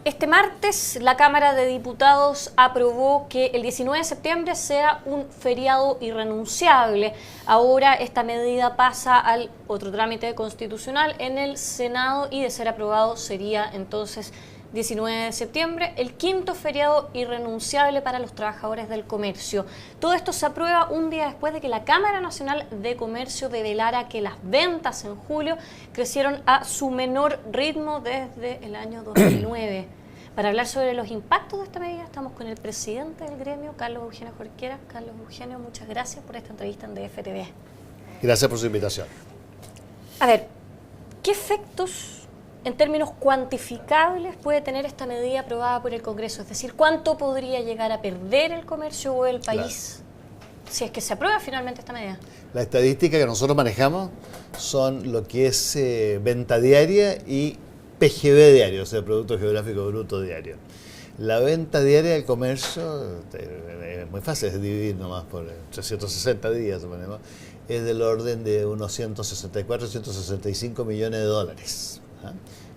Este martes, la Cámara de Diputados aprobó que el 19 de septiembre sea un feriado irrenunciable. Ahora esta medida pasa al otro trámite constitucional en el Senado y de ser aprobado sería entonces 19 de septiembre, el quinto feriado irrenunciable para los trabajadores del comercio. Todo esto se aprueba un día después de que la Cámara Nacional de Comercio develara que las ventas en julio crecieron a su menor ritmo desde el año 2009. Para hablar sobre los impactos de esta medida estamos con el presidente del gremio, Carlos Eugenio Jorquera. Carlos Eugenio, muchas gracias por esta entrevista en DF-TV. Gracias por su invitación. A ver, ¿qué efectos en términos cuantificables puede tener esta medida aprobada por el Congreso? Es decir, ¿cuánto podría llegar a perder el comercio o el país si es que se aprueba finalmente esta medida? La estadística que nosotros manejamos son lo que es venta diaria y PGB diario, o sea, Producto Geográfico Bruto diario. La venta diaria del comercio es muy fácil, es dividir nomás por 360 días, suponemos, es del orden de unos 164, 165 millones de dólares.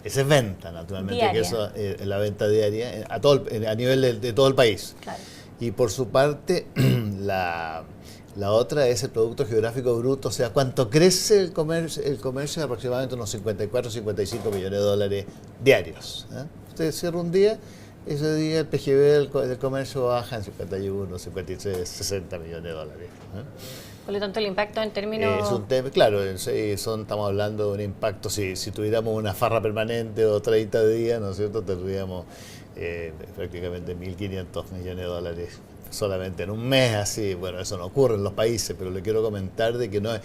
Esa es venta, naturalmente, diaria. Que eso es la venta diaria a nivel de todo el país. Claro. Y por su parte, la otra es el Producto Geográfico Bruto, o sea, cuánto crece el comercio de aproximadamente unos 54, 55 millones de dólares diarios. Usted cierra un día, ese día el PGB del comercio baja en 51, 53, 60 millones de dólares. Por lo tanto, el impacto en términos... Es un tema, claro, estamos hablando de un impacto, si tuviéramos una farra permanente o 30 días, ¿no es cierto?, tendríamos prácticamente 1.500 millones de dólares solamente en un mes, así. Bueno, eso no ocurre en los países, pero le quiero comentar de que no es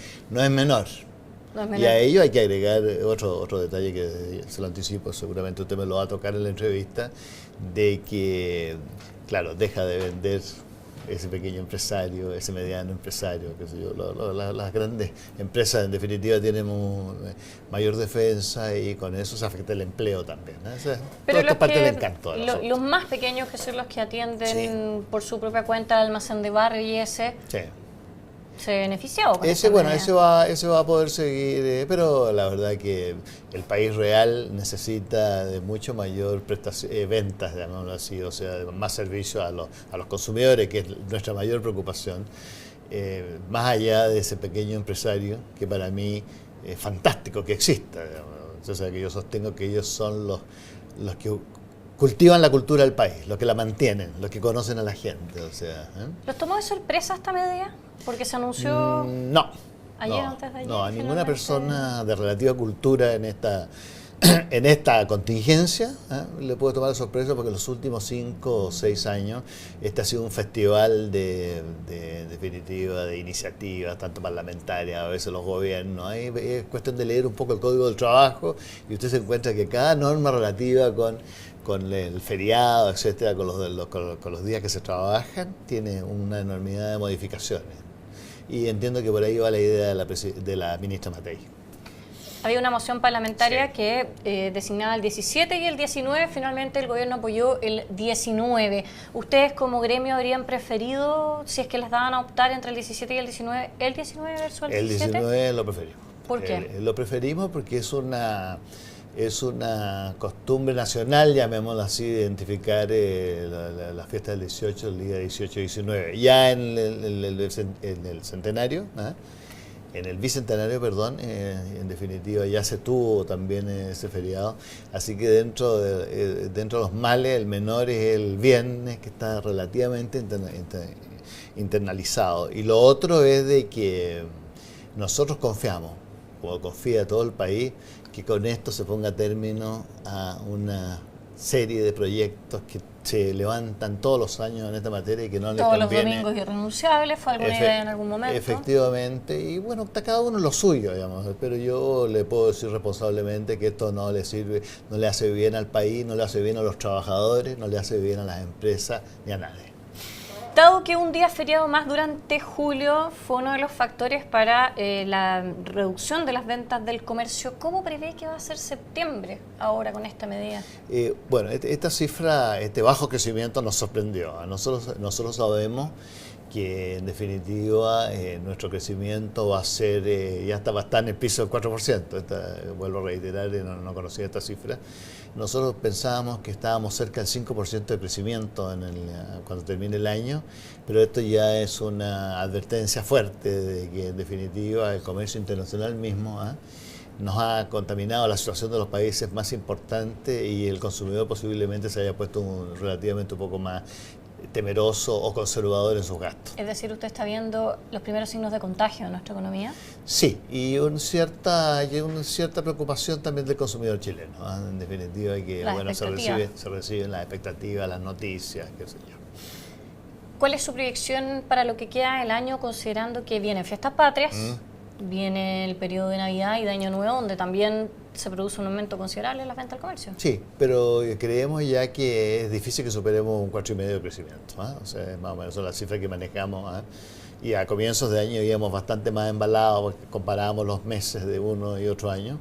menor. No es menor. Y a ello hay que agregar otro detalle que se lo anticipo, seguramente usted me lo va a tocar en la entrevista, de que, claro, deja de vender ese pequeño empresario, ese mediano empresario, qué sé yo, las grandes empresas en definitiva tienen mayor defensa y con eso se afecta el empleo también, ¿no? Pero todo esto es parte del encanto. Los más pequeños, que son los que atienden por su propia cuenta el almacén de barrio y ese... Sí. ¿Se benefició? Ese va a poder seguir, pero la verdad que el país real necesita de mucho mayor ventas, llamémoslo así, o sea, de más servicio a los consumidores, que es nuestra mayor preocupación, más allá de ese pequeño empresario, que para mí es fantástico que exista, digamos. O sea, que yo sostengo que ellos son los que cultivan la cultura del país, los que la mantienen, los que conocen a la gente, o sea. ¿Los tomó de sorpresa esta medida? Porque se anunció no, antes de ayer. No, a ninguna persona de relativa cultura en esta contingencia le puede tomar de sorpresa, porque los últimos 5 o 6 años este ha sido un festival de definitiva, de iniciativas, tanto parlamentarias, a veces los gobiernos. Ahí es cuestión de leer un poco el Código del Trabajo y usted se encuentra que cada norma relativa con el feriado, etcétera, con los días que se trabajan, tiene una enormidad de modificaciones. Y entiendo que por ahí va la idea de la ministra Matei. Había una moción parlamentaria que designaba el 17 y el 19, finalmente el gobierno apoyó el 19. ¿Ustedes como gremio habrían preferido, si es que les daban a optar entre el 17 y el 19 versus el 17? El 19 lo preferimos. ¿Por qué? Lo preferimos porque es una costumbre nacional, llamémoslo así, de identificar la fiesta del 18, el día 18-19. Ya en el centenario, en el bicentenario, perdón, en definitiva ya se tuvo también ese feriado, así que dentro de los males el menor es el viernes, que está relativamente internalizado. Y lo otro es de que nosotros confiamos, como confía todo el país, que con esto se ponga término a una serie de proyectos que se levantan todos los años en esta materia y que no les conviene. Todos los domingos irrenunciables, ¿fue alguna idea en algún momento? Efectivamente, y bueno, está cada uno lo suyo, digamos, pero yo le puedo decir responsablemente que esto no le sirve, no le hace bien al país, no le hace bien a los trabajadores, no le hace bien a las empresas ni a nadie. Dado que un día feriado más durante julio fue uno de los factores para la reducción de las ventas del comercio, ¿cómo prevé que va a ser septiembre ahora con esta medida? Bueno, esta cifra, este bajo crecimiento nos sorprendió. Nosotros sabemos que en definitiva nuestro crecimiento va a ser, ya está en el piso del 4%, vuelvo a reiterar, no conocía esta cifra. Nosotros pensábamos que estábamos cerca del 5% de crecimiento cuando termine el año, pero esto ya es una advertencia fuerte de que en definitiva el comercio internacional mismo nos ha contaminado la situación de los países más importantes y el consumidor posiblemente se haya puesto relativamente un poco más temeroso o conservador en sus gastos. Es decir, ¿usted está viendo los primeros signos de contagio en nuestra economía? Sí, y una cierta preocupación también del consumidor chileno, en definitiva, que se reciben las expectativas, las noticias, qué sé yo. ¿Cuál es su proyección para lo que queda del año, considerando que vienen fiestas patrias, viene el periodo de Navidad y de Año Nuevo, donde también se produce un aumento considerable en las ventas al comercio? Sí, pero creemos ya que es difícil que superemos un 4,5% de crecimiento. O sea, más o menos son las cifras que manejamos. Y a comienzos de año íbamos bastante más embalados porque comparábamos los meses de uno y otro año.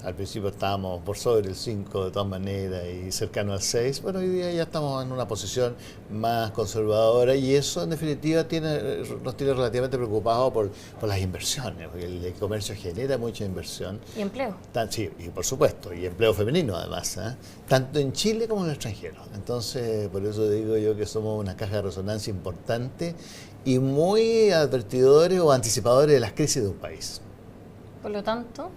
Al principio estábamos por sobre el 5 de todas maneras y cercano al 6. Bueno, hoy día ya estamos en una posición más conservadora y eso en definitiva nos tiene relativamente preocupados por las inversiones, porque el comercio genera mucha inversión. ¿Y empleo? Sí, y por supuesto, y empleo femenino además, tanto en Chile como en el extranjero. Entonces, por eso digo yo que somos una caja de resonancia importante y muy advertidores o anticipadores de las crisis de un país. Por lo tanto,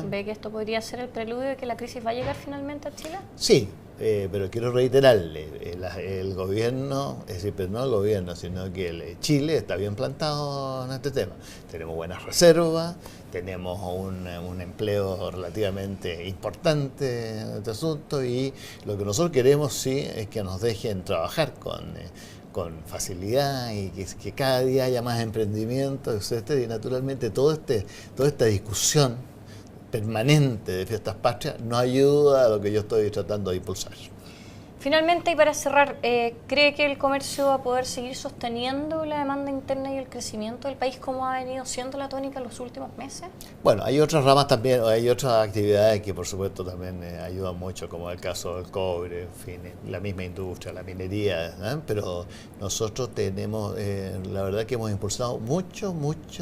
¿ve que esto podría ser el preludio de que la crisis va a llegar finalmente a Chile? Sí, pero quiero reiterarle, el gobierno, es decir, pero no el gobierno, sino que Chile está bien plantado en este tema. Tenemos buenas reservas, tenemos un empleo relativamente importante en este asunto y lo que nosotros queremos sí es que nos dejen trabajar con facilidad y que cada día haya más emprendimiento, etc. Y naturalmente toda esta discusión permanente de fiestas patrias nos ayuda a lo que yo estoy tratando de impulsar. Finalmente, y para cerrar, ¿cree que el comercio va a poder seguir sosteniendo la demanda interna y el crecimiento del país como ha venido siendo la tónica en los últimos meses? Bueno, hay otras ramas también, hay otras actividades que por supuesto también ayudan mucho, como el caso del cobre, en fin, la misma industria, la minería, pero nosotros tenemos, la verdad que hemos impulsado mucho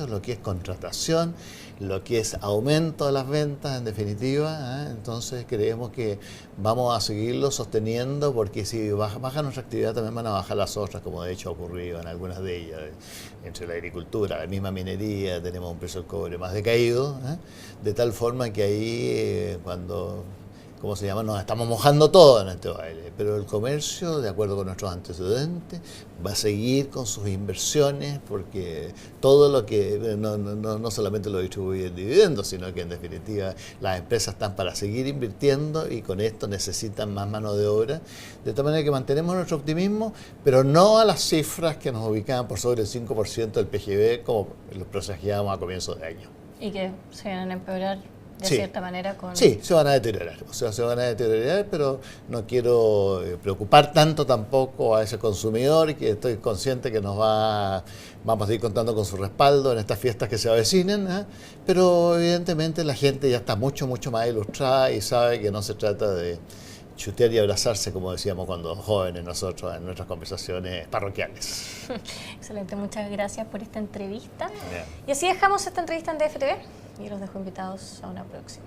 lo que es contratación, lo que es aumento de las ventas en definitiva, entonces creemos que vamos a seguirlo sosteniendo porque si baja nuestra actividad también van a bajar las otras, como de hecho ha ocurrido en algunas de ellas, entre la agricultura, la misma minería, tenemos un precio del cobre más decaído, de tal forma que ahí cuando... ¿cómo se llama? Nos estamos mojando todo en este baile, pero el comercio, de acuerdo con nuestros antecedentes, va a seguir con sus inversiones porque todo lo que, no solamente lo distribuye en dividendos, sino que en definitiva las empresas están para seguir invirtiendo y con esto necesitan más mano de obra, de tal manera que mantenemos nuestro optimismo, pero no a las cifras que nos ubicaban por sobre el 5% del PGB como los presagiábamos a comienzos de año. Y que se van a empeorar de cierta manera con... Sí, se van a deteriorar, pero no quiero preocupar tanto tampoco a ese consumidor, que estoy consciente que vamos a ir contando con su respaldo en estas fiestas que se avecinen, pero evidentemente la gente ya está mucho más ilustrada y sabe que no se trata de chutear y abrazarse, como decíamos cuando jóvenes nosotros en nuestras conversaciones parroquiales. Excelente, muchas gracias por esta entrevista. Bien. Y así dejamos esta entrevista en DFTV y los dejo invitados a una próxima.